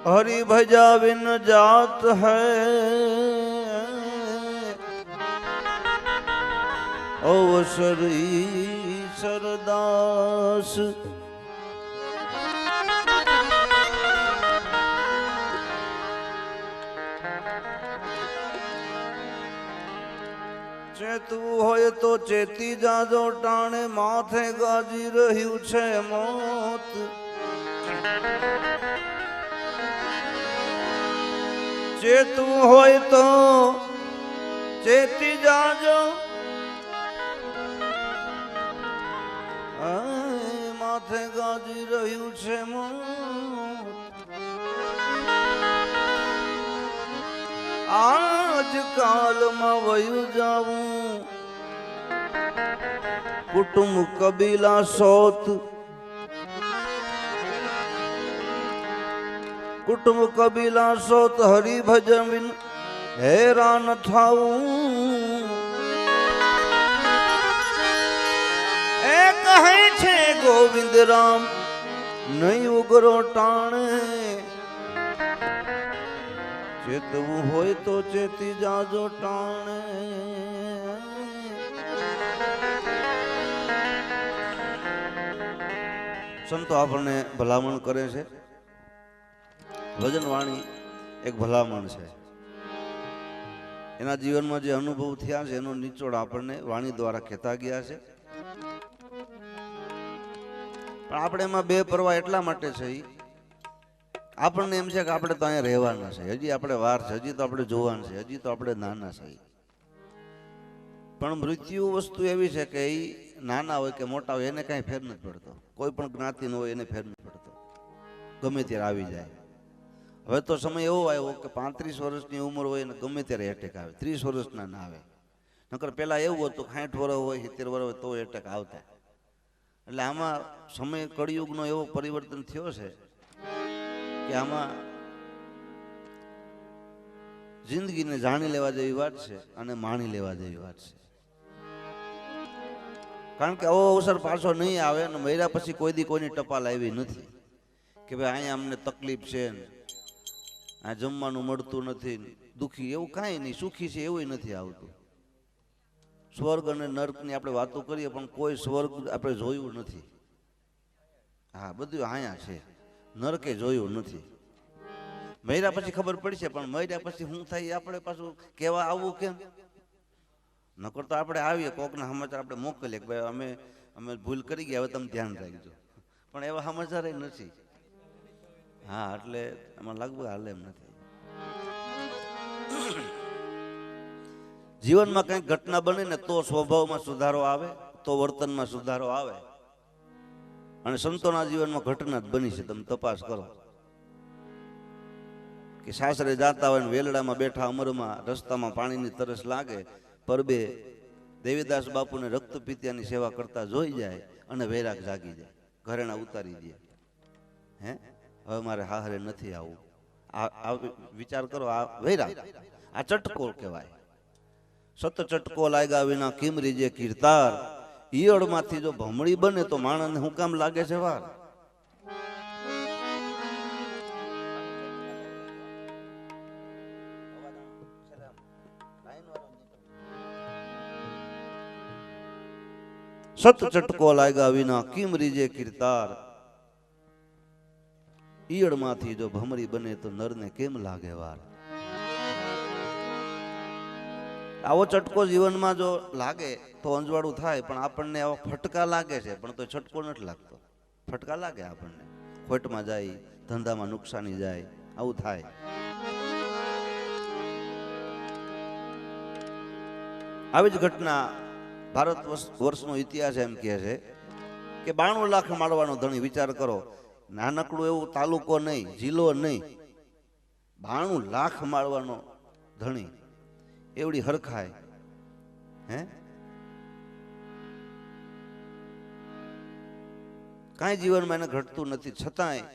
हरि भजा बिन जात है अवसरी सरदास। चेतવું હોય તો ચેતી જાજો ટાણે માથે ગાજી રહ્યું છે મોત। ચેતવું હોય તો ચેતી જાજો માથે ગાજી રહ્યું છે મોત। આજકાલમાં વયું જાવું કુટુંબ કબીલા સોત। કુટુંબ કબીલા સોત હરિભજન બિન હેરાન થાવું। એ કહે છે ગોવિંદ રામ નહીં ઉગરો ટાણે। ચેતવું હોય તો ચેતી જાજો ટાણે। સંતો આપણને ભલામણ કરે છે, ભજન વાણી એક ભલામણ છે। એના જીવનમાં જે અનુભવ થયા છે એનો નિચોડ આપણને વાણી દ્વારા કહેતા ગયા છે। પણ આપણે એમાં બે પરવા એટલા માટે છે, આપણને એમ છે કે આપણે તો અહીંયા રહેવાના છે, હજી આપણે વાર છે, હજી તો આપણે જોવાના છે, હજી તો આપણે નાના છે। પણ મૃત્યુ વસ્તુ એવી છે કે એ નાના હોય કે મોટા હોય એને કાંઈ ફેર નથી પડતો। કોઈ પણ જ્ઞાતિનો હોય એને ફેર નથી પડતો, ગમે ત્યારે આવી જાય। હવે તો સમય એવો આવ્યો કે 35 વર્ષની ઉંમર હોય ને ગમે ત્યારે એટેક આવે, 30 વર્ષના ના આવે। નકર પહેલાં એવું હતું 60 વર્ષ હોય 70 વર્ષ હોય તો એટેક આવતા। એટલે આમાં સમય કળિયુગનો એવો પરિવર્તન થયો છે કે આમાં જિંદગીને જાણી લેવા જેવી વાત છે અને માણી લેવા જેવી વાત છે। કારણ કે આવો અવસર પાછો નહીં આવે અને મર્યા પછી કોઈ દી કોઈની ટપાલ આવી નથી કે ભાઈ અહીંયા અમને તકલીફ છે, આ જમવાનું મળતું નથી, દુઃખી, એવું કાંઈ નહીં। સુખી છે એવું નથી આવતું। સ્વર્ગ અને નર્કની આપણે વાતો કરીએ પણ કોઈ સ્વર્ગ આપણે જોયું નથી। હા, બધું અહીંયા છે, નરકે જોયું નથી। મર્યા પછી ખબર પડશે, પણ મર્યા પછી શું થાય આપણે પાછું કહેવા આવવું કેમ? નકર તો આપણે આવીએ કોકના સમાચાર આપણે મોકલીએ કે ભાઈ અમે ભૂલ કરી ગયા, હવે તમે ધ્યાન રાખજો, પણ એવા સમાચાર નથી। હા, એટલે એમાં લગભગ હાલે એમ નથી। જીવનમાં કંઈક ઘટના બને ને તો સ્વભાવમાં સુધારો આવે, તો વર્તનમાં સુધારો આવે। અને સંતોના જીવનમાં ઘટના જ બની છે, તમે તપાસ કરો કે સાસરે જાતા હોય ને વેલડામાં બેઠા અમરમાં રસ્તામાં પાણીની તરસ લાગે, પરબે દેવીદાસ બાપુને રક્તપિત્યાની સેવા કરતા જોઈ જાય અને વૈરાગ જાગી જાય, ઘરેણા ઉતારી દે। હે, હવે મારે હાહરે નથી આવું। આ વિચાર કરો, આ વૈરાગ, આ ચટકો કહેવાય। સત ચટકો લાગ્યા વિના કિમરી જે કીર્તાર। ઈયળમાંથી જો ભમડી બને તો માણસને શું કામ લાગે છે વાર? સત ચટકો લાગ્યા વિના કિમરી જે કીર્તાર। ઈયળમાંથી જો ભમરી બને તો નરને કેમ લાગે વાર? આવો ચટકો જીવનમાં જો લાગે તો અંજવાળું થાય, પણ આપણને આવા ફટકા લાગે છે પણ તો છટકો નથી લાગતો। ફટકા લાગે આપણને, ખોટમાં જાય, ધંધામાં નુકસાની જાય, આવું થાય। આવી જ ઘટના ભારત વર્ષનો ઇતિહાસ એમ કહે છે કે 92 લાખ માળવાનો ધણી, વિચાર કરો, નાનકડું એવું તાલુકો નહીં, જિલ્લો નહીં, 92 લાખ માળવાનો ધણી, એવડી હરખાય। હે, કાંઈ જીવનમાં એને ઘટતું નથી, છતાંય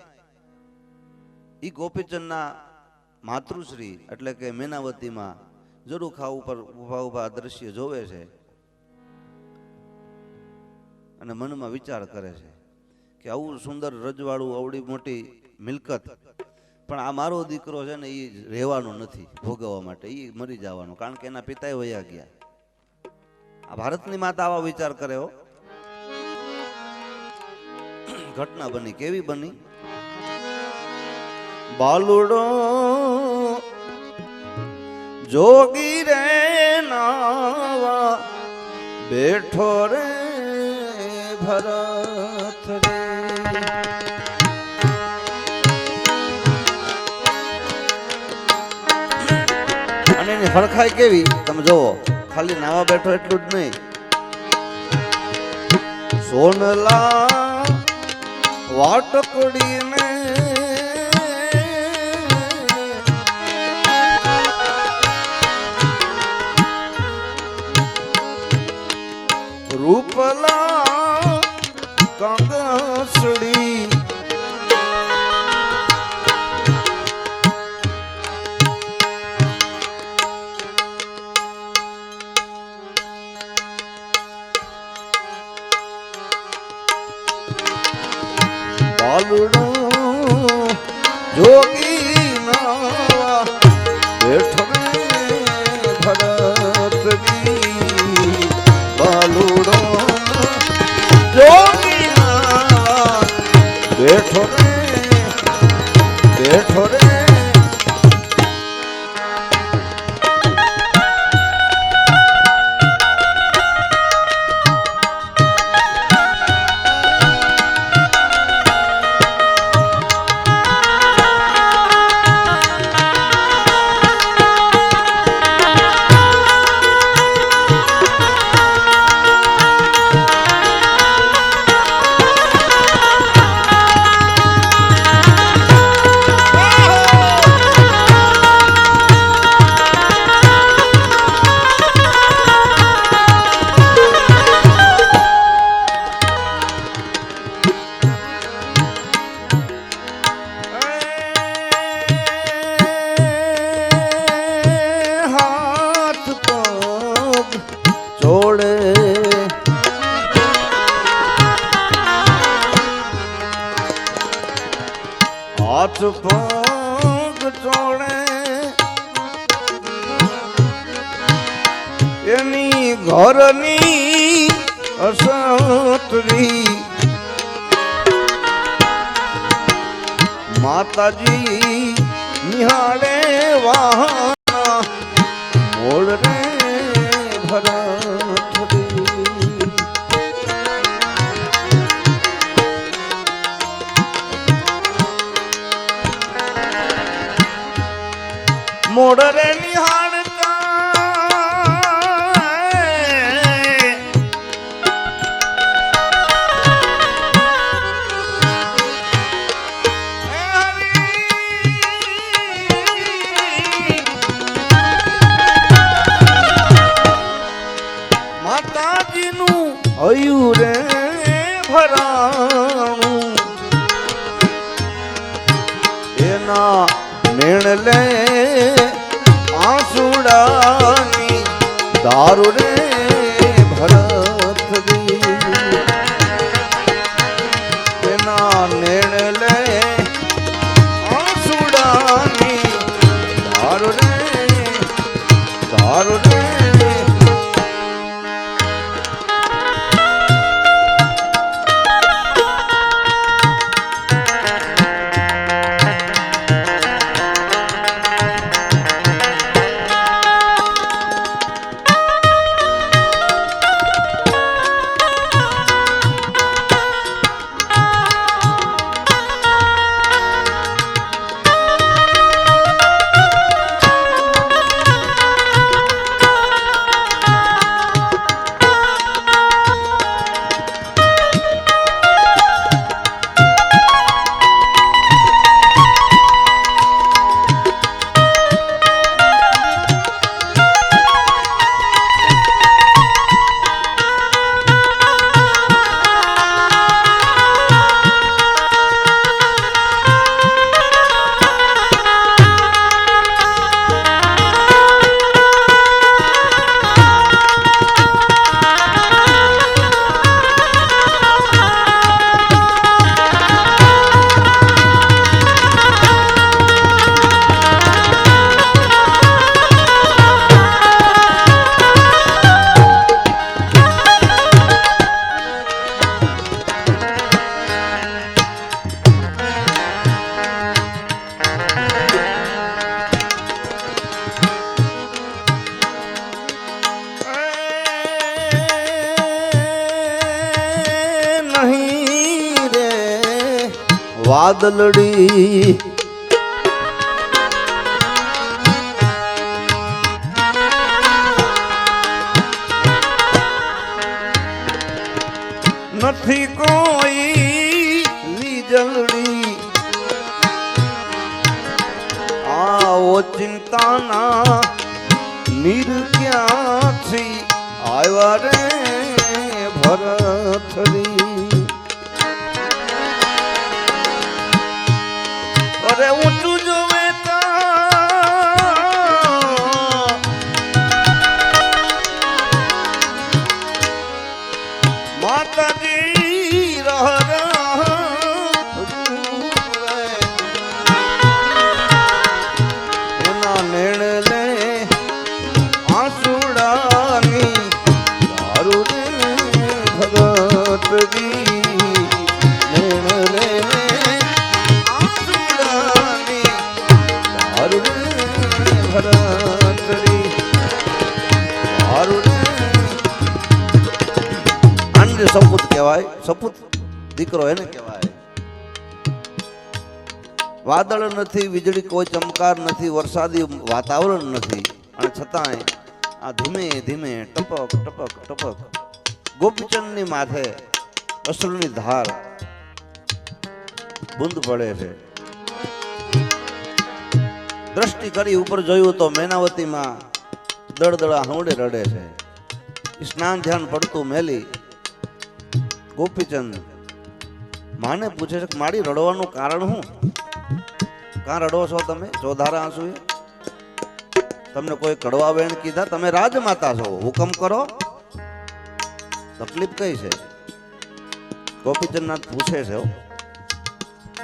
ઈ ગોપીચંદના માતૃશ્રી એટલે કે મેનાવતીમાં ઝરૂખા ઉપર ઉભા ઉભા દ્રશ્ય જોવે છે અને મનમાં વિચાર કરે છે કે આવું સુંદર રજવાડું, આવડી મોટી મિલકત પણ આ મારો દીકરો છે ને એ રહેવાનો નથી ભોગવવા માટે, એ મરી જવાનો, કારણ કે એના પિતાએ વયા ગયા. આ ભારતની માતા આવા વિચાર કરે હો. ઘટના બની, કેવી બની? બાલુડો જોગી રે નાવા બેઠો રે ભરત રે. અને એની હરખાઈ કેવી તમે જોવો, ખાલી નાવા બેઠો એટલું જ નહીં, સોનલા વાટકડીને રૂપલા કંગસડી બાલુડો જોગી ના બેઠો ભરતજી. બાલુડો જોગી ના બેઠો રે બેઠો રે. હાથ પગ ચોડે એની ઘરની અસતરી માતાજી નિહાળે વાહના મોડ રે ભરતરી. મોડ રે નિહાળતા માતાજીનું હયું રે ભરાણું એના મેળલે આંસુડાની દારૂ રે ભરતજી. એના નેણલે આંસુડાની દારૂ રે દારૂ રે. વાદળડી નથી કોઈ લીજલડી આવો ચિંતાના નીર ક્યાંથી આવ્યા રે ભરથડી અરે ઊંચું જોવે માતાજી એના નેણ લે આંસુડાની દારૂ રે ભગતજી નેણ લે આંસુડાની દારૂ રે ભગતજી દારૂ રે સપૂત કહેવાય સપૂત દીકરો એને કહેવાય વાદળ નથી વીજળી કોઈ ચમકાર નથી વરસાદી વાતાવરણ નથી અને છતાંય આ ધીમે ધીમે ટપક ટપક ટપક ગોપીચંદની માથે અશ્રુની ધાર બુંદ પડે છે દ્રષ્ટિ કરી ઉપર જોયું તો મેનાવતીમાં દળદળા હવડે રડે છે સ્નાન ધ્યાન પડતું મેલી ગોપીચંદ માને પૂછે છે કે મારી રડવાનું કારણ શું કાં રડો છો તમે ચોધારા આંસુ તમને કોઈ કડવા બેન કીધા તમે રાજમાતા છો હુકમ કરો તકલીફ કઈ છે ગોપીચંદનાથ પૂછે છે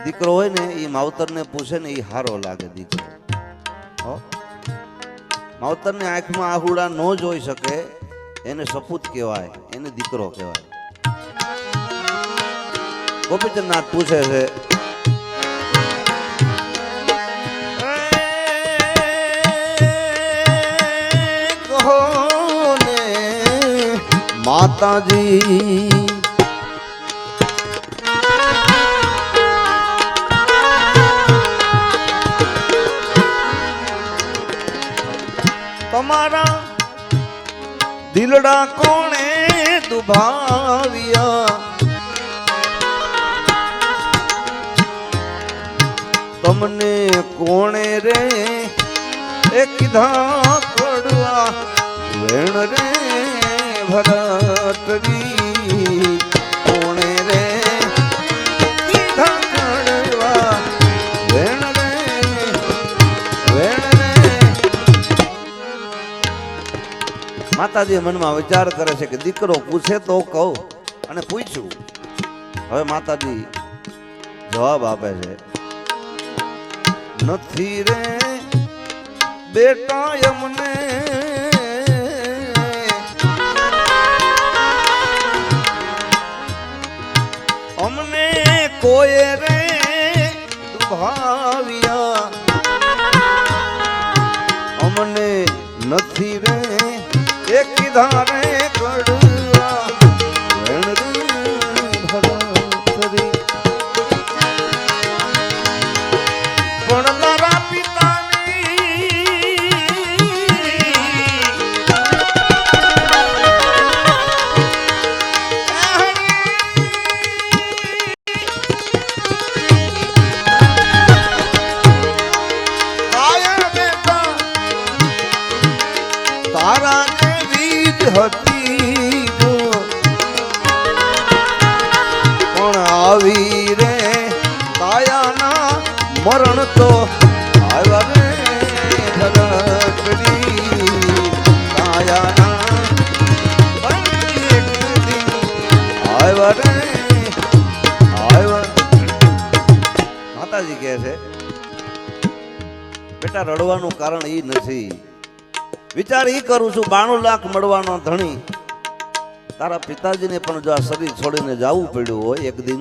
દીકરો હોય ને એ માવતરને પૂછે ને એ હારો લાગે દીકરો માવતરની આંખમાં આહુડા ન જોઈ શકે એને સપૂત કહેવાય એને દીકરો કહેવાય ગોપીચંદનાથ પૂછે છે કહો ને માતાજી તમારા દિલડા કોણે દુભાવ્યા તમને કોણે રે એ કીધા કડવા વેણ રે ભરતડી કોણે રે કીધા કડવા વેણ રે માતાજી મનમાં વિચાર કરે છે કે દીકરો પૂછે તો કહું અને પૂછ્યું હવે માતાજી જવાબ આપે છે નથી રે બેટા અમને અમને કોઈ રે દુભાવ્યા અમને નથી રે એક કીધા રે કડવા વેણ રે ભરતરી પણ તારા પિતાની તારા હતી પણ આવી રે કાયાના મરણ તો આવ્યા રે ભરતડી કાયાના આવ્યા રે આવ્યા માતાજી કહે છે બેટા રડવાનું કારણ એ નથી વિચાર ઈ કરું છું 92 લાખ મળવાનો ધણી તારા પિતાજીને પણ જો આ શરીર છોડીને જવું પડ્યું હોય એક દિન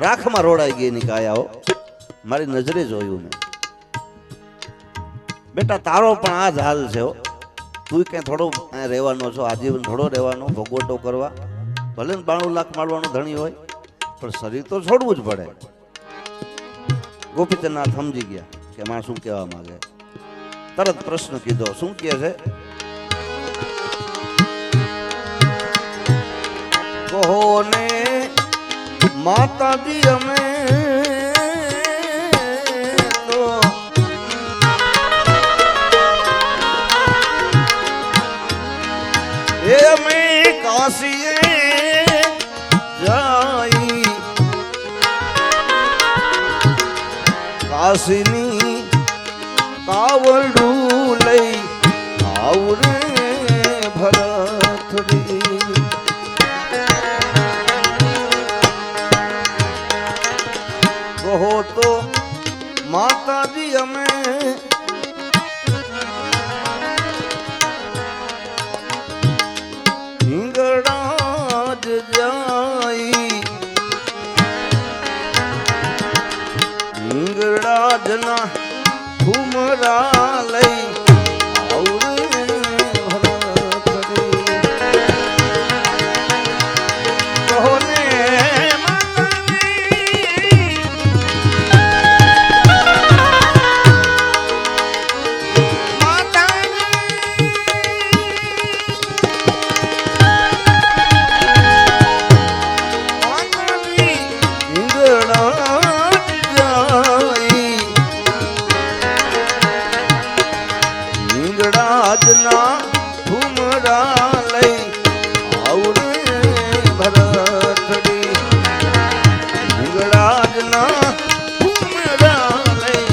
રાખમાં રોડાઈ ગઈ એની કાયાઓ મારી નજરે જોયું મેં બેટા તારો પણ આ જ હાલ છે તું ક્યાં થોડો રહેવાનો છો આજીવન થોડો રહેવાનો ભોગવટો કરવા ભલે 92 લાખ મળવાનો ધણી હોય પણ શરીર તો છોડવું જ પડે ગોપીચંદનાથ સમજી ગયા કે માં શું કહેવા માંગે. તરત પ્રશ્ન કીધો. શું કહે છે? કહો ને માતાજી અમે તો એ અમે કાશીએ જાય, કાશીની કાવડું લઈ આવરે ભરતડી. કહો તો માતાજી અમે હિંગળા જ જાય, હિંગળા જના ઘુમરા લઈ આવરે ભરતડી. કહો ને રાજના ઘુમરા લઈ આવરે ભરતડી, રાજના ઘુમરા લઈ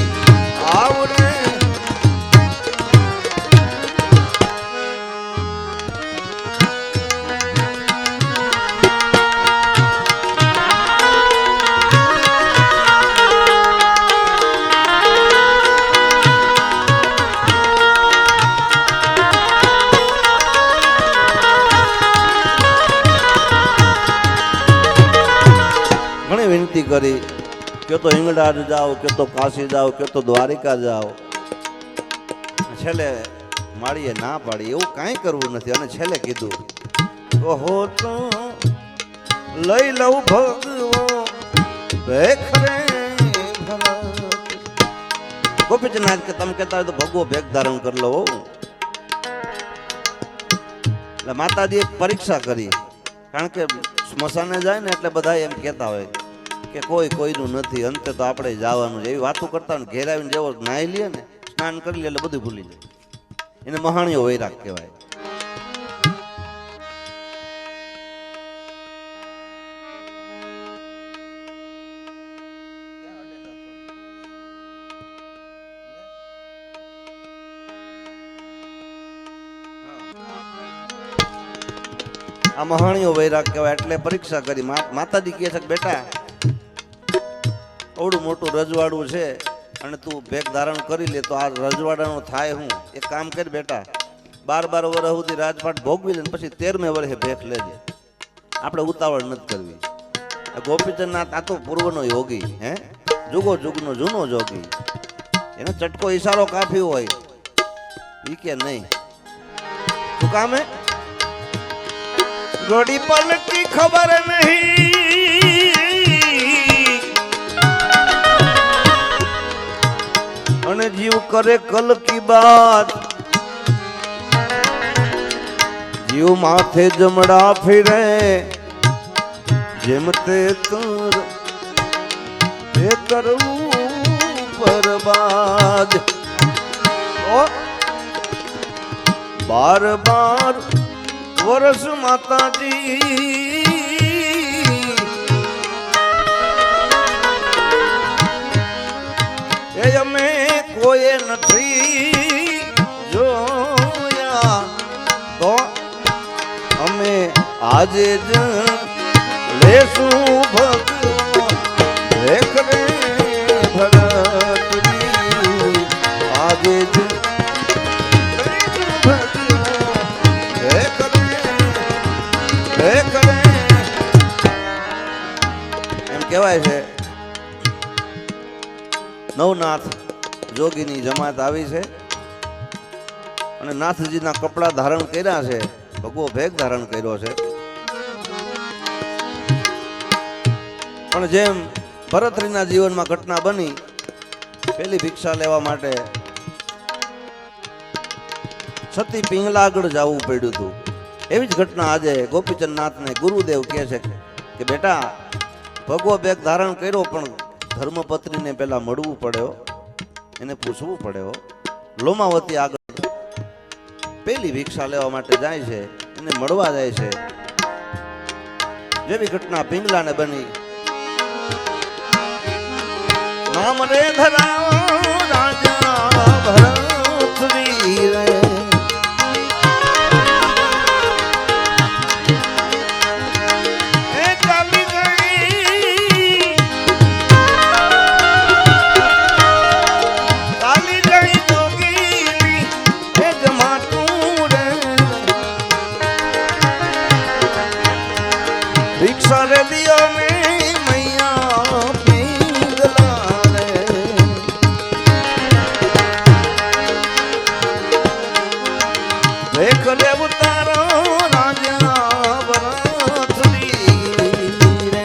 આવરે. વિનંતી કરી કે તો હિંગળાજ જાઓ, કે તો કાશી જાઓ, કે તો દ્વારિકા જાઓ. છેલ્લે માળીએ ના પાડી. એવું કાંઈ કરવું નથી. અને છેલ્લે કીધું કહો તો લઈ લઉં ભગવો ભેખ રે ભરત. ગોપીચંદનાથ કે તમે કહેતા હોય તો ભગવો ભેખ ધારણ કરી લો. એટલે માતાજીએ પરીક્ષા કરી. કારણ કે સ્મશાને જાય ને એટલે બધા એમ કહેતા હોય કે કોઈ કોઈનું નથી, અંતે તો આપણે જવાનું છે. એવી વાતો કરતા ને ઘેર આવીને જેવો નાહી લે ને, સ્નાન કરી લે એટલે બધું ભૂલી જાય. એને મહાણીઓ વૈરાગ કહેવાય. આ મહાણીઓ વૈરાગ કહેવાય. એટલે પરીક્ષા કરી. માતાજી કહે છે કે બેટા અવડું મોટું રજવાડું છે અને તું ભેખ ધારણ કરી લે તો આ રજવાડાનો થાય હું? એક કામ કર બેટા, 12 વર્ષ સુધી રાજપાટ ભોગવી લે પછી 13મે વર્ષે ભેખ લેજે. આપણે ઉતાવળ નથી કરવી. ગોપીચંદનાથ આ તો પૂર્વનો યોગી, હે જુગો જુગનો જૂનો જોગી. એને ચટકો ઈશારો કાફી હોય ઈ કે નહીં. શું કામ હે? ઘડી પલ કી ખબર નહીં અને જીવ કરે કલ કી બાત. જીવ માથે જમડા ફિરે જેમ તે તર એ કરવું બરબાદ. 12 વર્ષ માતાજી એ અમે કોઈ નથી જોયા તો અમે આજે જ લેશું ભગવો ભેખ રે ભરતડી. આજે જ એમ કહેવાય છે નવનાથ જોગીની જમાત આવી છે અને નાથજીના કપડા ધારણ કર્યા છે, ભગવો ભેખ ધારણ કર્યો છે. પણ જેમ ભરતરીના જીવનમાં ઘટના બની પેલી ભિક્ષા લેવા માટે સતી પિંગલા આગળ જવું પડ્યું હતું. એવી જ ઘટના આજે ગોપીચંદ નાથને ગુરુદેવ કહે છે કે બેટા ભગવો બેગ ધારણ કર્યો પણ ધર્મપત્નીને પેલા મળવું પડ્યો, એને પૂછવું પડ્યો. લોમાવતી આગળ પેલી ભિક્ષા લેવા માટે જાય છે, એને મળવા જાય છે. જેવી ઘટના પિંગલાને બની. નામ રે ધરાવો રાજા ભરતરી રે, ભિક્ષા રે દિયો મે મૈયા પિંગલા રે, દેખ લે ઉતારો રાજા ભરતરી રે.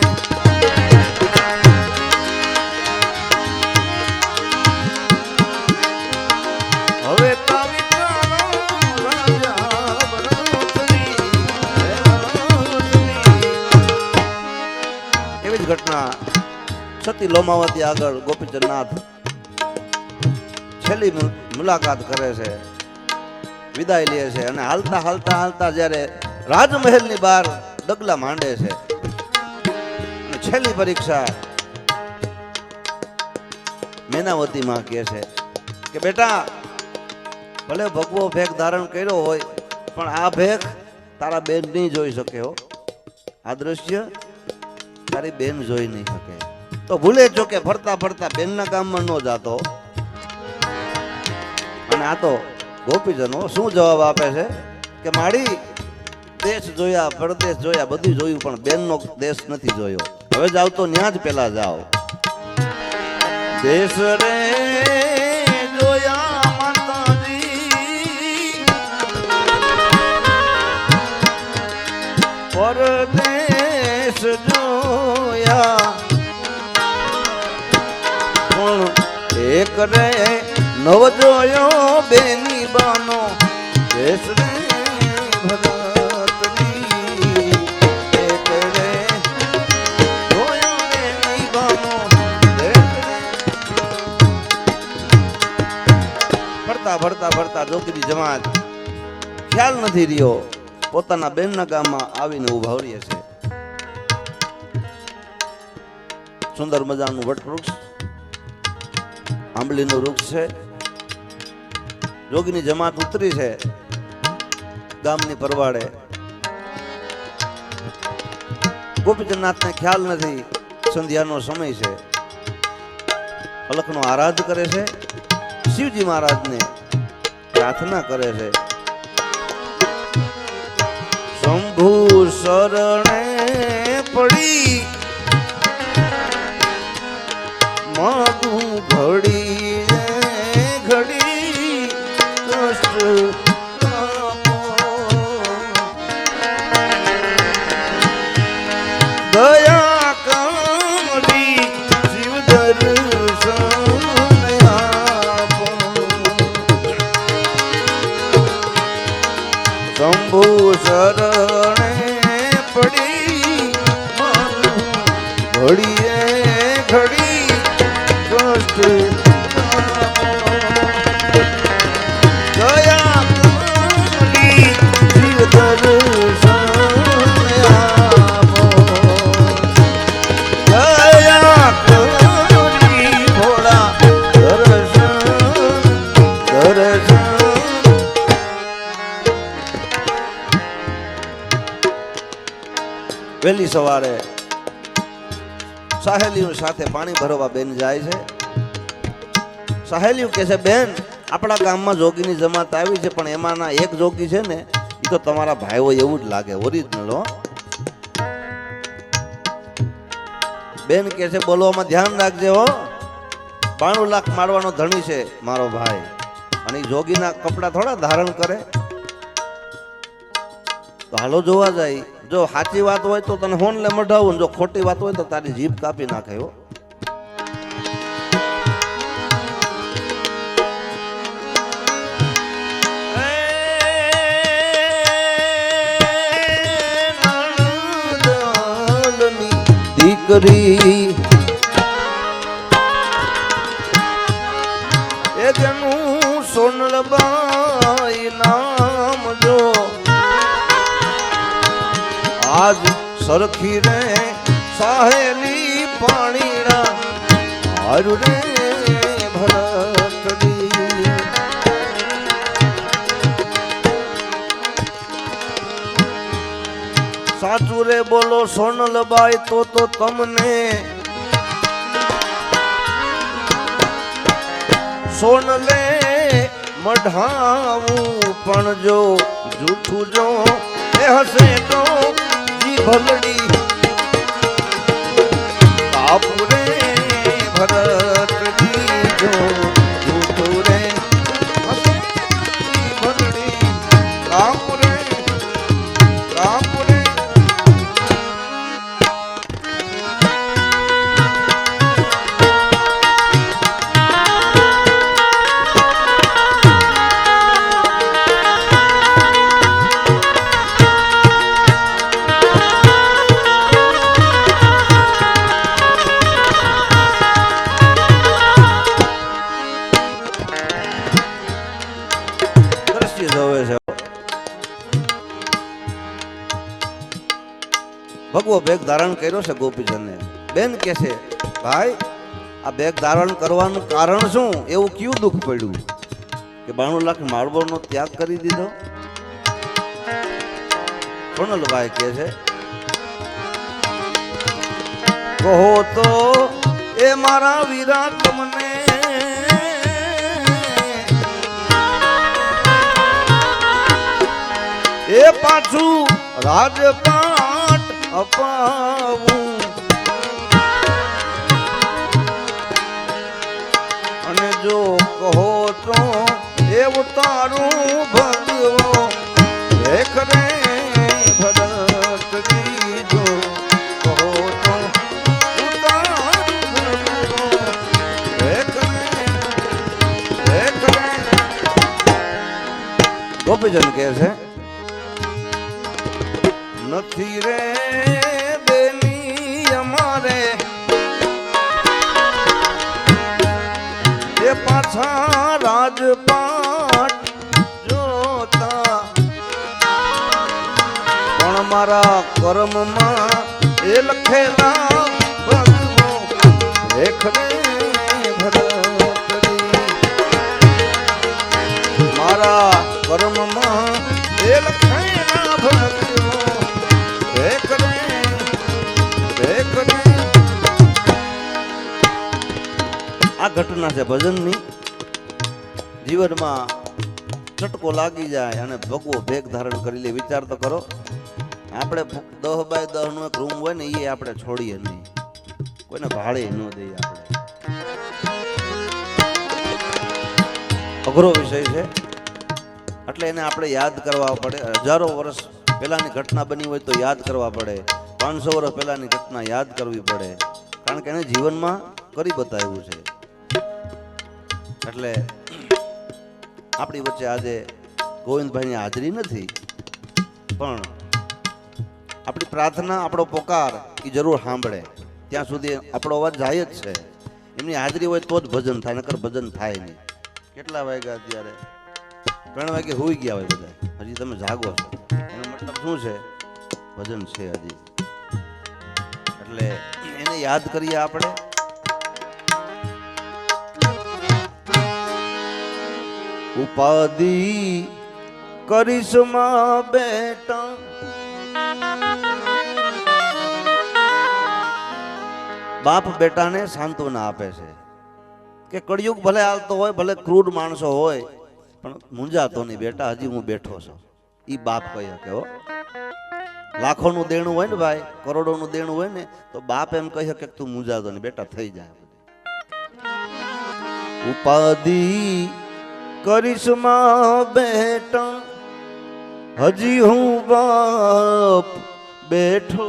હવે ઘટના સતી લોમાવતી આગળ ગોપીચંદ નાથ છેલ્લી મુલાકાત કરે છે, વિદાય લે છે અને હાલતા હાલતા હાલતા જ્યારે રાજમહેલની બહાર ડગલા માંડે છે અને છેલ્લી પરીક્ષા મેનાવતીમાં કહે છે કે બેટા ભલે ભગવો ભેખ ધારણ કર્યો હોય પણ આ ભેખ તારા બેન નહીં જોઈ શકે હો, આ દ્રશ્ય તારી બેન જોઈ નહીં શકે. તો ભૂલે જો કે ફરતા ફરતા બેનના ગામમાં ન જાતો. અને આ તો ગોપીજનો શું જવાબ આપે છે કે માડી દેશ જોયા, પરદેશ જોયા, બધું જોયું પણ બેનનો દેશ નથી જોયો. હવે જાવ તો ન્યા જ પેલા જાઓ. દેશ રે જોયા માતાજી, પરદેશ જોયા પણ એક રે નવ જોયો બેની બાનો, દેશ રે ભરતની એક રે જોયો બેની બાનો, દેશ રે. ફરતા ફરતા ફરતા જોગીની જમાત ખ્યાલ નથી રહ્યો, પોતાના બેનના ગામમાં આવીને ઉભા રહે છે. સુંદર મજાનું વટવૃક્ષ, આંબલીનું વૃક્ષ છે. જોગીની જમાત ઉતરી છે ગામની પરવાડે. ગોપીચંદનાથને ખ્યાલ નથી સંધ્યાનો સમય છે. અલખનો આરાધ કરે છે, શિવજી મહારાજને પ્રાર્થના કરે છે. શંભુ શરણે પડી માગું ઘડી ઘડી કષ્ટ દયા કમળી શિવ દર્શન આપો. શંભુ શરણે પડી ઘડીએ ઘડી કષ્ટ દયા કમળી શિવ દર્શન આપો. દયા કમળી ભોળા દર્શન દર્શન. વહેલી સવારે સહેલીઓ સાથે પાણી ભરવા બેન જાય છે. સહેલીઓ કહે છે બેન આપણા ગામમાં જોગીની જમાત આવી છે પણ એમાંના એક જોગી છે ને એ તો તમારા ભાઈ હોય એવું જ લાગે, ઓરિજિનલ હો. બેન કહે છે બોલવામાં ધ્યાન રાખજે હો, 92 લાખ મારવાનો ધણી છે મારો ભાઈ અને એ જોગીના કપડા થોડા ધારણ કરે. તો હાલો જોવા જાય. જો સાચી વાત હોય તો તને હોનલે મઢાવું, જો ખોટી વાત હોય તો તારી જીભ કાપી નાખે હો. દીકરી એ જેનું સોનલબાઈ નામ જો આજ સરખી રે સાહેલી પાણીના હારુ રે ભરતડી સાચું રે બોલો સોનલબાઈ તો તમને સોનલે મઢાવું પણ જો જૂઠું જો એ હશે તો જી ભલડી કાપુરે ભરતડી જો જૂઠું રે હશે ભલડી કાપુરે કાપુરે ભગવો બેગ ધારણ કર્યો છે ગોપીચંદને. બેન કે છે ભાઈ આ બેગ ધારણ કરવાનું કારણ શું? એવું કયું દુઃખ પડ્યું કે 92 લાખ માળવોનો ત્યાગ કરી દીધો? સોનલભાઈ કે છે કહો તો એ મારા વીરા તમને એ પાછું રાજપાટ અપાવું અને જો કહો તો એવું તારું ભગવો દેખ રે ભરતડી જો કહો તો ગોપીજન કહે છે નથી રે બેની અમારે એ પાછા રાજપાટ જોતા પણ મારા કર્મમાં એ લખેલા ભગવો દેખ રે ભરતડી મારા કર્મમાં એ લખેલા ભગવો આ ઘટના છે ભજનની. જીવનમાં ચટકો લાગી જાય અને ભગવો ભેગ ધારણ કરી લે. વિચાર તો કરો, આપણે 10 બાય 10 નો એક રૂમ હોય ને એ આપણે છોડીએ નહીં, કોઈને ભાડે ન દઈએ. આપણે અઘરો વિષય છે એટલે એને આપણે યાદ કરવા પડે. હજારો વર્ષ પહેલાની ઘટના બની હોય તો યાદ કરવા પડે, 500 વર્ષ પહેલાની ઘટના યાદ કરવી પડે, કારણ કે એને જીવનમાં કરી બતાવ્યું છે. એટલે આપણી વચ્ચે આજે ગોવિંદભાઈની હાજરી નથી, પણ આપણી પ્રાર્થના, આપણો પોકાર એ જરૂર સાંભળે. ત્યાં સુધી આપણો અવાજ જાય જ છે. એમની હાજરી હોય તો જ ભજન થાય, નકર ભજન થાય નહીં. કેટલા વાગ્યા અત્યારે? 3 વાગે હોઈ ગયા હોય બધા, હજી તમે જાગો છો, એનો મતલબ શું છે? ભજન છે હજી. એટલે એને યાદ કરીએ આપણે. ઉપાધિ કરિશ્મા બેટા બાપ બેટાને સાંત્વના આપે છે કે કળિયુગ ભલે હાલતો હોય, ભલે ક્રૂર માણસો હોય, પણ મૂંઝાતો નહીં બેટા, હજી હું બેઠો છું. ઈ બાપ કહે કે હો, લાખોનું દેણું હોય ને ભાઈ, કરોડોનું દેણું હોય ને, તો બાપ એમ કહે કે તું મૂંઝાતો નહીં બેટા, થઈ જાય. ઉપાધિ કરિશ્મા બેટા હજી હું બાપ બેઠો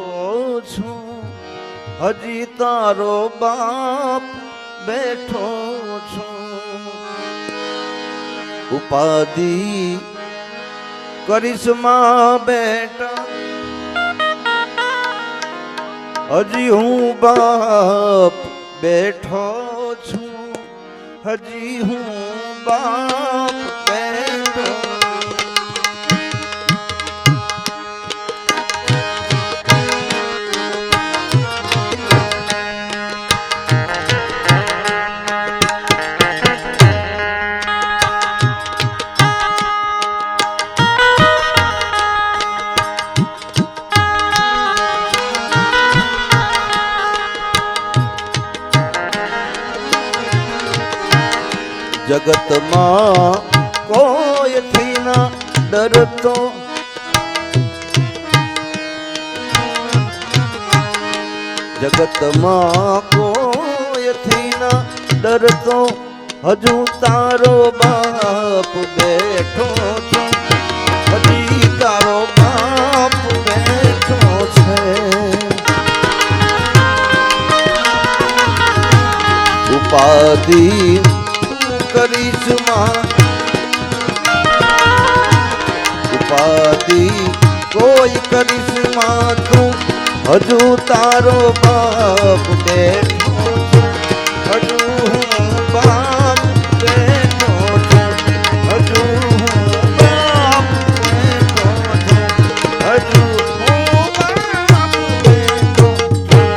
છું, હજી તારો બાપ બેઠો છું. ઉપાધિ કરિશ્મા બેટા હજી હું બાપ બેઠો છું, હજી હું બાપ બેઠો. જગતમાં કોઈથી ના ડરતો, જગતમાં કોઈથી ના ડરતો, હજુ તારો બાપ બેઠો છે, હજી તારો બાપ બેઠો છે. ઉપાધિ કરિશ્મા ઉપાધિ કોઈ કરિશ્મા તું, હજુ તારો બાપ બેઠો છે, હજુ હું બાપ બેઠો છું, હજુ હું બાપ બેઠો છું, હજુ હું બાપ બેઠો છું.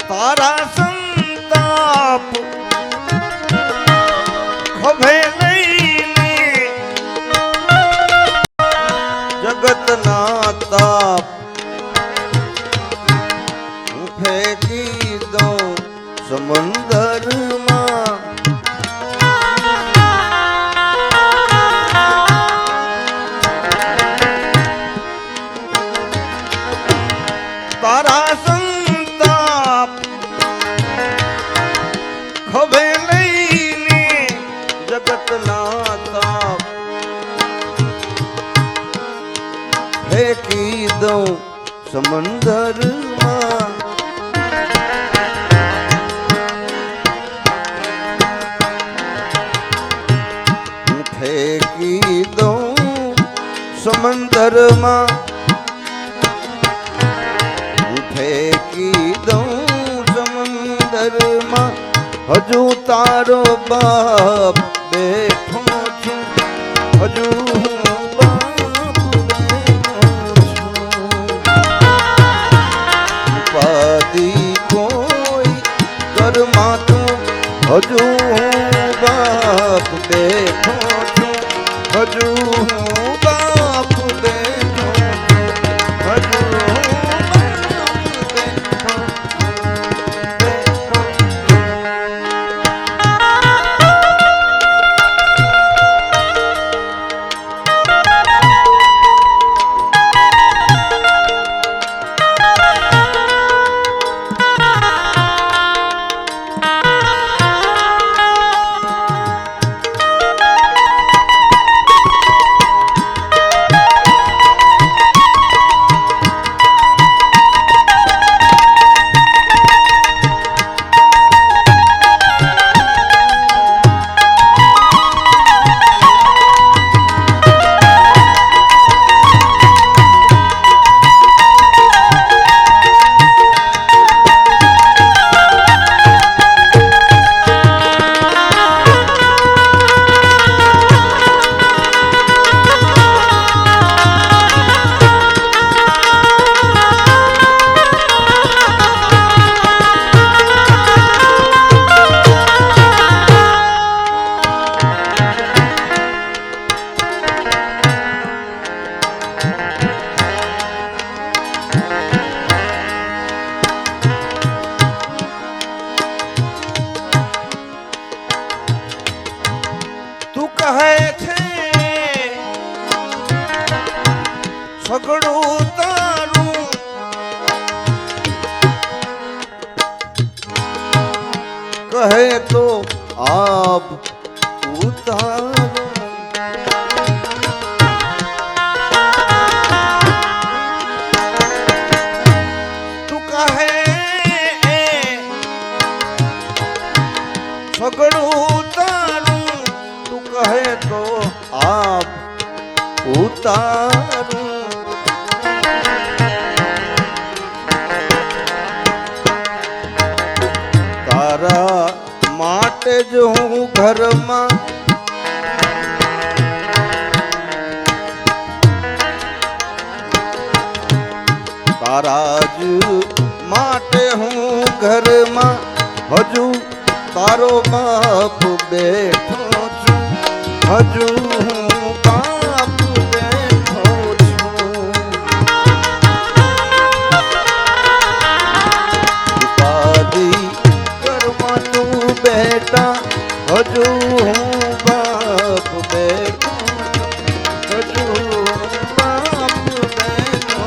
તારા સંતાપ ખભે લઈને જગતના તાપ હું ફેંકી દઉં સમંદરમાં. તારા ખભે લઈને જગતના તાપ ફેંકી દઉં સમંદરમાં. હું ફેંકી દઉં સમંદરમાં, હું ફેંકી દઉં સમંદરમાં, હજુ તારો બાપ બેઠો છું, હજુ હું બાપ બેઠો છું. ઉપાધિ કોઈ ઘરમાં તું, હજુ હું બાપ બેઠો છું, હજુ હું બાપ બેઠો છું, હજુ હું બાપ બેઠો છું. સગડું તારું કહે તો આપ ઉતારું તું કહે સગડું તારું તું કહે તો આપ ઉતારું તારા માટે જ હું ઘરમાં તારા જ માટે હું ઘરમાં હજુ તારો બાપ બેઠો છું હજુ હું બાપ બેઠો છું ઉપાધિ કરવા તું બેટા હજુ હું બાપ બેઠો હજુ બાપ બેઠો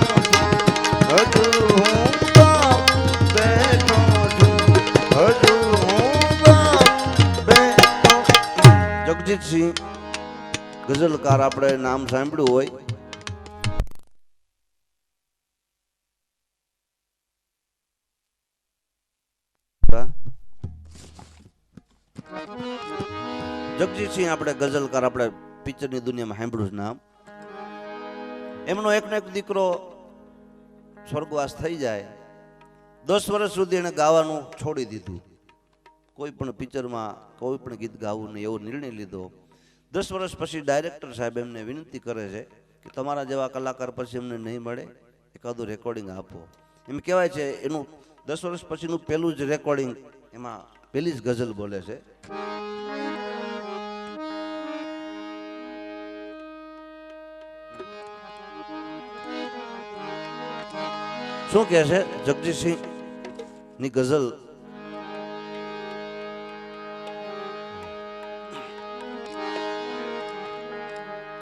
હજુ હું બાપ બેઠો હજુ જગજીતસિંહ ગઝલકાર આપણે નામ સાંભળ્યું હોય જગજીતસિંહ આપણે ગઝલકાર આપણે પિક્ચરની દુનિયામાં સાંભળ્યું નામ એમનો એકનો એક દીકરો સ્વર્ગવાસ થઈ જાય 10 વર્ષ સુધી એને ગાવાનું છોડી દીધું કોઈ પણ પિક્ચરમાં કોઈ પણ ગીત ગાવું નહીં એવો નિર્ણય લીધો 10 વર્ષ પછી ડાયરેક્ટર સાહેબ એમને વિનંતી કરે છે કે તમારા જેવા કલાકાર પછી એમને નહીં મળે એકાદું રેકોર્ડિંગ આપો એમ કહેવાય છે એનું 10 વર્ષ પછીનું પહેલું જ રેકોર્ડિંગ એમાં પહેલી જ ગઝલ બોલે છે શું કહે છે જગજીતસિંહ ની ગઝલ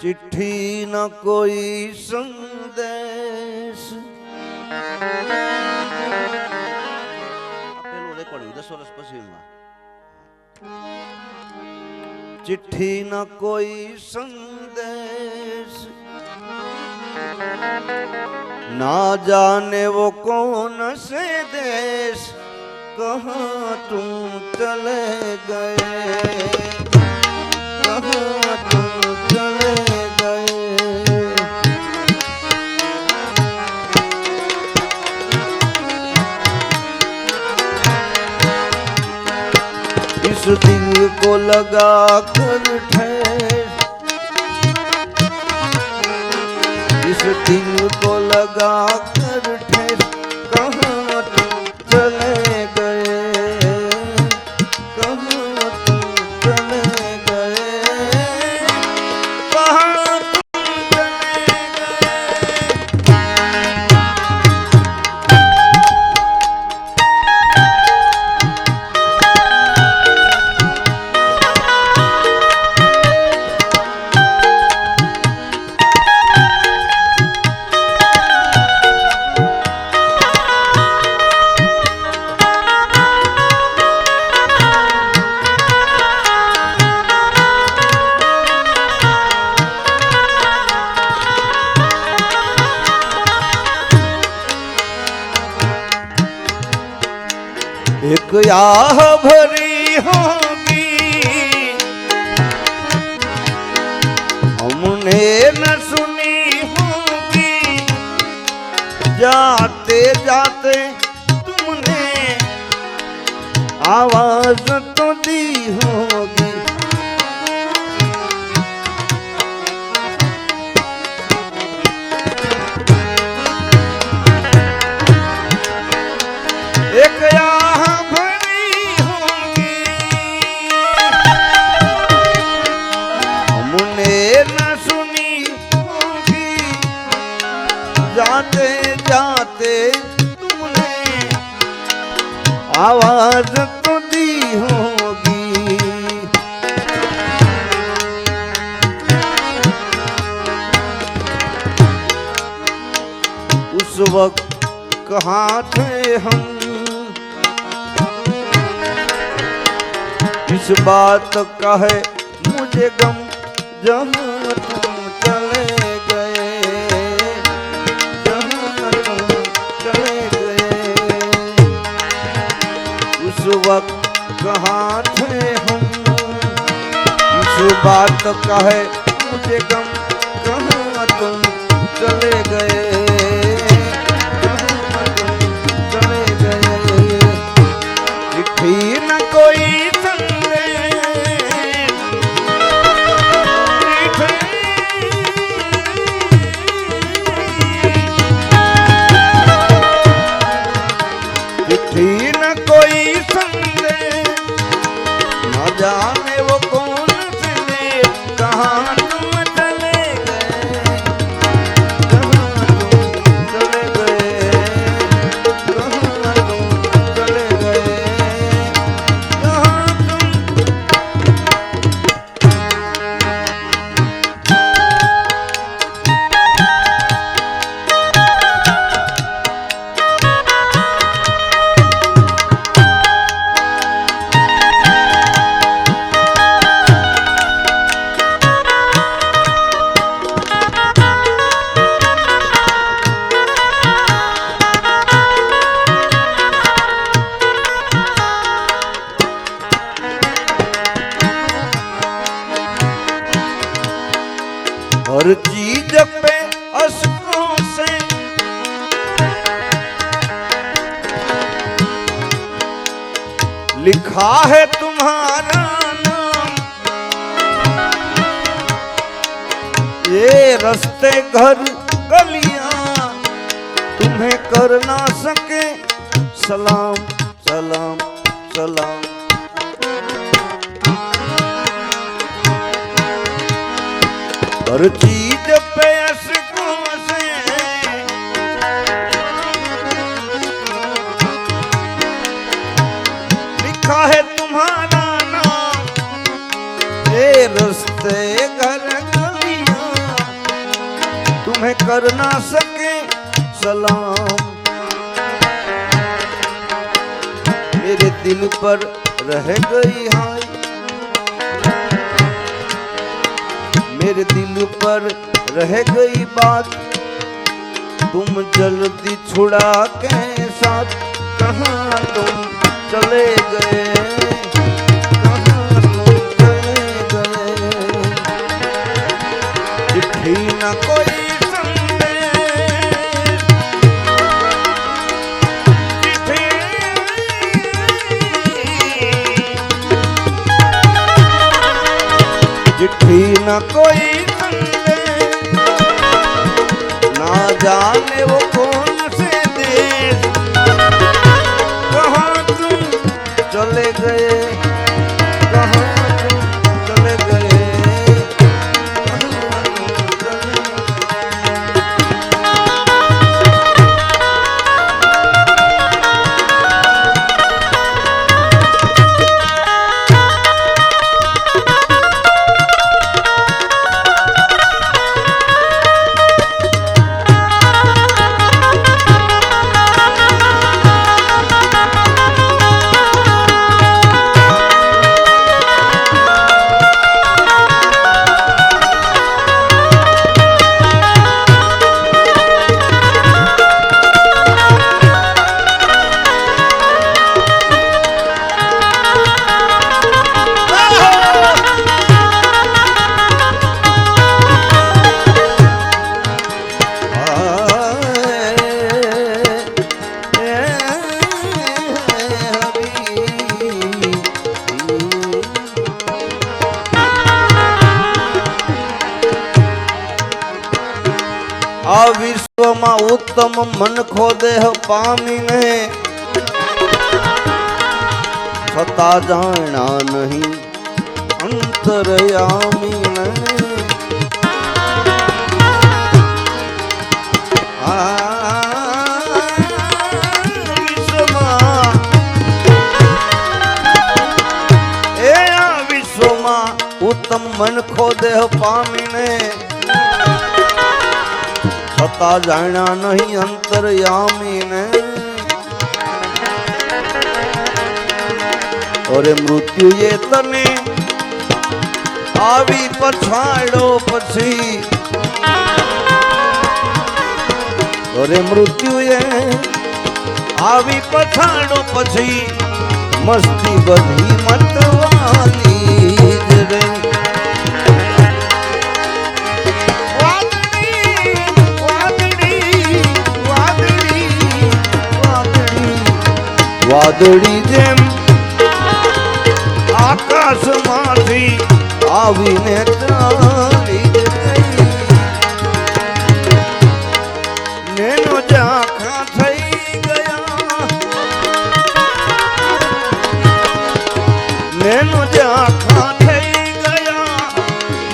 चिट्ठी न कोई संदेश પેલું રેકોર્ડિંગ 10 વર્ષ પછીમાં चिट्ठी न कोई संदेश ना जाने वो कौन से देश कहाँ तुम चले गए कहाँ तुम चले इस दिल को लगा कर ठहर इस दिल को लगा कर ठहर कहाँ तुम चले गए कहाँ तुम चले गए कहाँ तुम चले एक आह भरी होगी हमने न सुनी होगी जाते जाते तुमने आवाज तो दी होगी एक जाते जाते तुमने आवाज तो दी हो कहाँ थे हम, इस बात का है मुझे गम, जहाँ तुम चले गए, जहाँ तुम चले गए। उस वक्त कहाँ थे हम, इस बात का है मुझे गम, कहाँ तुम चले गए, कहाँ तुम चले गए। चिट्ठी न कोई संदेश, चिट्ठी न कोई संदेश, न जाने वो कौन से देश, कहाँ तुम चले गए, कहाँ तुम चले गए, कहाँ तुम चले गए, कहाँ तुम। हर चीज पे अश्कों से लिखा है तुम्हारा नाम, ये रास्ते घर गलियां तुम्हें कर ना सके सलाम, सलाम, सलाम। हर चीज पे अश्कों से लिखा है तुम्हारा नाम, ये रास्ते घर गलियां तुम्हें कर ना सके सलाम। मेरे दिल पर रह गई हाय, मेरे दिल पर रह गई बात, तुम जल्दी छुड़ा के साथ, कहाँ तुम चले गए, कहाँ तुम चले गए। चिट्ठी न कोई संदेश, चिट्ठी न कोई संदेश, ना जाने वो कौन से देश, कहाँ तुम चले गए, कहाँ तुम चले गए, कहाँ तुम चले गए। आ विश्व में उत्तम मन खो देह पामीने, छता जाना नहीं अंतरयामी ने। विश्व में उत्तम मन खो देह पामीने, छता जाना नहीं अंतरयामी ने। અરે મૃત્યુએ તને આવી પછાડ્યો પછી, અરે મૃત્યુએ આવી પછાડ્યો પછી મસ્તી બધી મતવાલી જ રે. વાદળી જેમ આકાશમાંથી આવીને ચાલી નેનો ઝાંખા થઈ ગયા, નેનો ઝાંખા થઈ ગયા,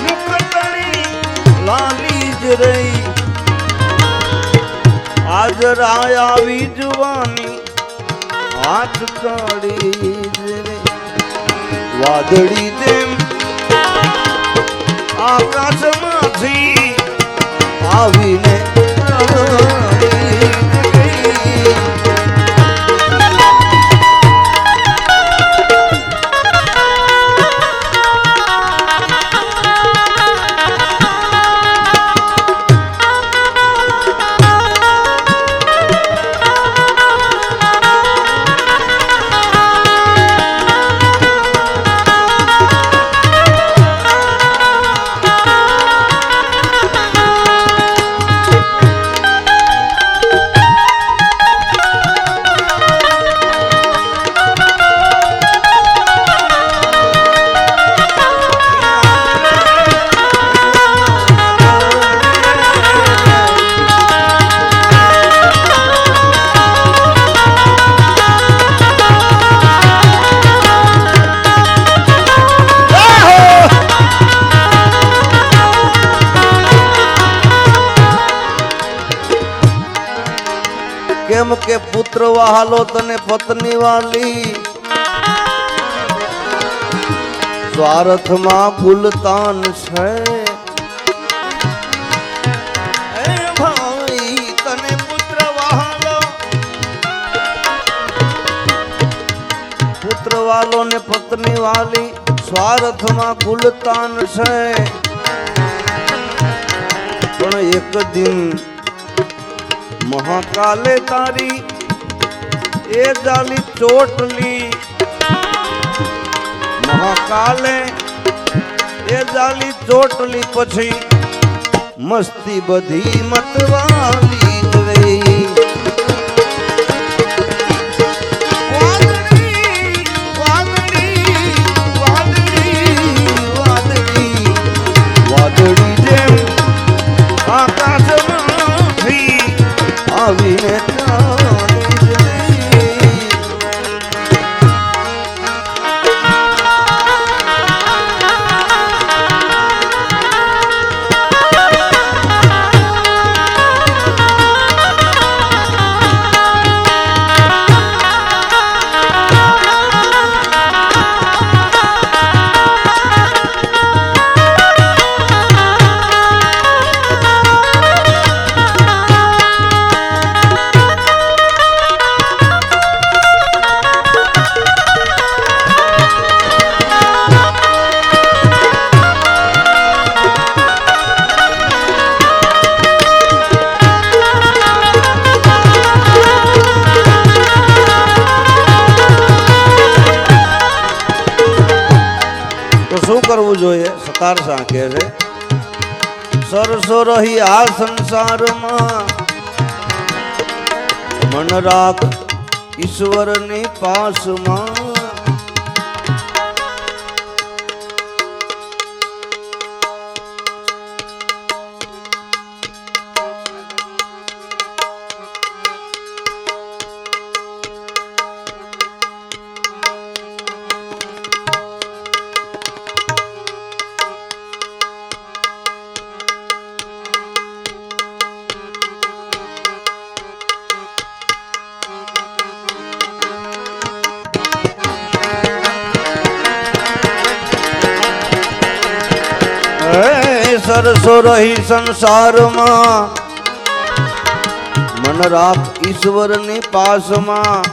મુકતણી લાલી જ રહી. આજ રાય આવી જવાની હાથ કાઢી રે. વાદળી જેમ આકાશમાંથી આવીને કેમ કે પુત્ર વહાલો તને પત્ની વાલી, સ્વાર્થમાં ભૂલતાન છે. એ ભાઈ તને પુત્ર વહાલો, પુત્ર વાલો ને પત્ની વાલી સ્વાર્થમાં ભૂલતાન છે. પણ એક દિન મહાકાલે તારી એ જાલી ચોટલી, મહાકાલે એ જાલી ચોટલી પછી મસ્તી બધી મતવાલી જ રહી. વાદળી જેમ આકાશમાંથી આવીને શું કરવું જોઈએ? સતાર સાંખે છે સરસો રહી આ સંસારમાં, મન રાખ ઈશ્વરની પાસમાં. સરસો રહી સંસારમાં, મન રાખ ઈશ્વરની પાસમાં.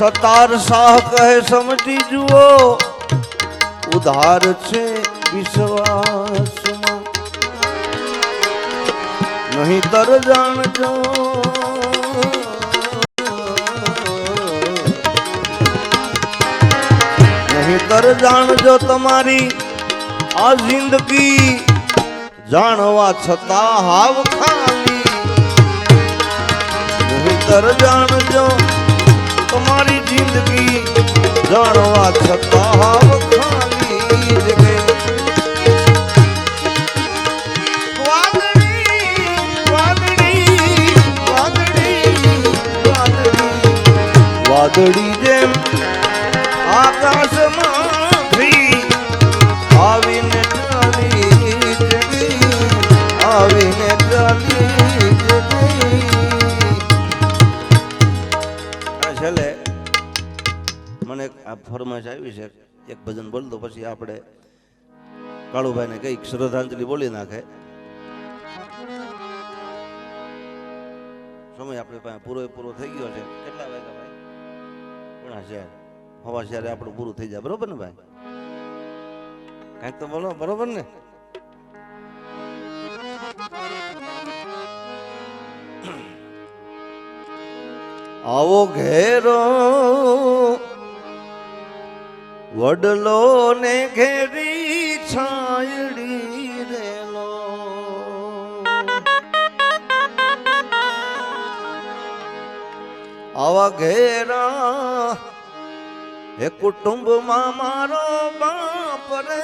સતાર શાહ કહે સમજી જુઓ ઉધાર છે વિશ્વાસમાં નહીં તર જાણજો નહીં તર જાણજો તમારી આ જિંદગી જાણવા છતાં હાવ ખાલી નહીં તર જાણજો તમારી જિંદગી જાણવા છતાં હાવ ખાલી વાદળી જેમ આકાશમાંથી આવીને ચાલી આવીને ચાલી છેલ્લે મને આ ફરમાઈશ આવી છે એક ભજન બોલ દો પછી આપણે કાળુભાઈને કઈક શ્રદ્ધાંજલિ બોલી નાખે સમય આપણે પાસે પૂરો થઈ ગયો છે કેટલા વાગ્યા ભાઈ ઘણા છે હવા જ્યારે આપણું પૂરું થઈ જાય બરોબર ને ભાઈ કાંઈક તો બોલો બરોબર ને આવો ઘેરો વડલો ને ઘેરી છાયડી રેલો આવા ઘેરા એ કુટુંબમાં મારો બાપ રે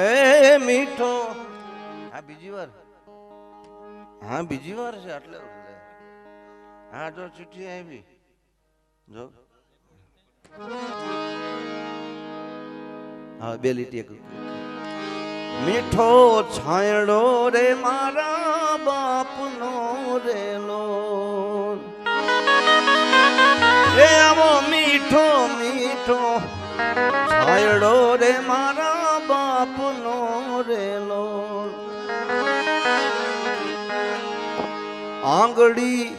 એ મીઠો હા બીજી વાર છે એટલે હા જો ચિઠ્ઠી આવી જો હા બે લીટી એક મીઠો છાંયડો રે મારા બાપનો રેલો એ આવો મીઠો મીઠો છાંયડો રે મારા બાપનો રેલો આંગળી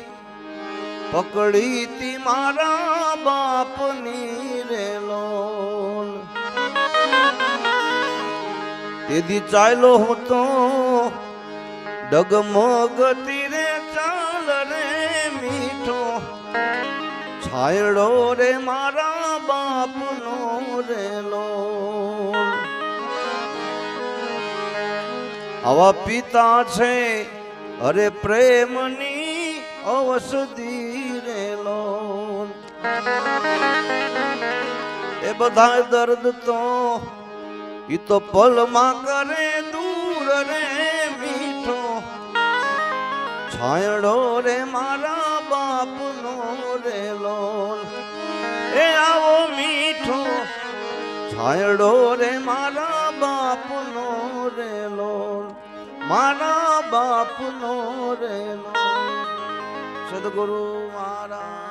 પકડી તી મારા બાપની રેલો તેદી ચાલ્યો હતો ડગમગતી રે ચાલ રે મીઠો છાયડો રે મારા બાપનો રેલો આવા પિતા છે અરે પ્રેમની અવસદી રેલો એ બધા દર્દ તો ઈ તો પલમાં કરે દૂર રે મીઠો છાયડો રે મારા બાપનો રેલો એ આવો મીઠો છાયડો રે મારા બાપનો રેલો મારા બાપનો રેલો સદગુરુ મહારાજ